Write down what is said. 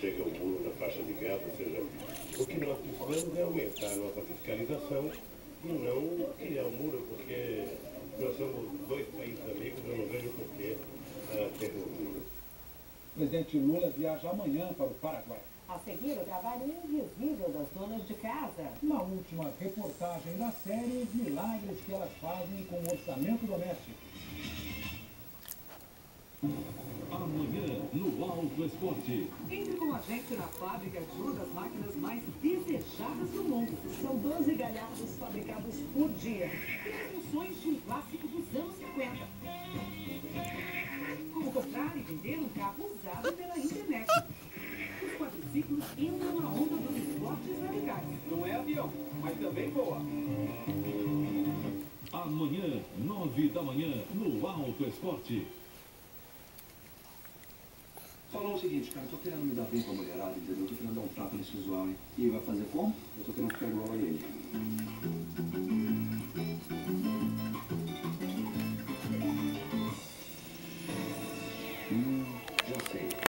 chega o muro na faixa de Gaza, ou seja, o que nós precisamos é aumentar a nossa fiscalização e não criar um muro, porque nós somos dois países amigos, eu não vejo por que ter um muro. O presidente Lula viaja amanhã para o Paraguai. A seguir, o trabalho invisível das donas de casa. Na última reportagem da série, milagres que elas fazem com o orçamento doméstico. Amanhã, no Alto Esporte. Entre com a gente na fábrica de uma das máquinas mais desejadas do mundo. São 12 galhardos fabricados por dia. Tem as funções de um clássico dos anos 50. Como comprar e vender um carro usado pela internet. Os quadriciclos entram na onda dos esportes radicais. Não é avião, mas também voa. Amanhã, 9 da manhã, no Alto Esporte. Falou o seguinte, cara, eu tô querendo me dar bem com a mulherada, entendeu? Eu tô querendo dar um tapa nesse visual, hein? E vai fazer como? Eu tô querendo ficar igual a ele.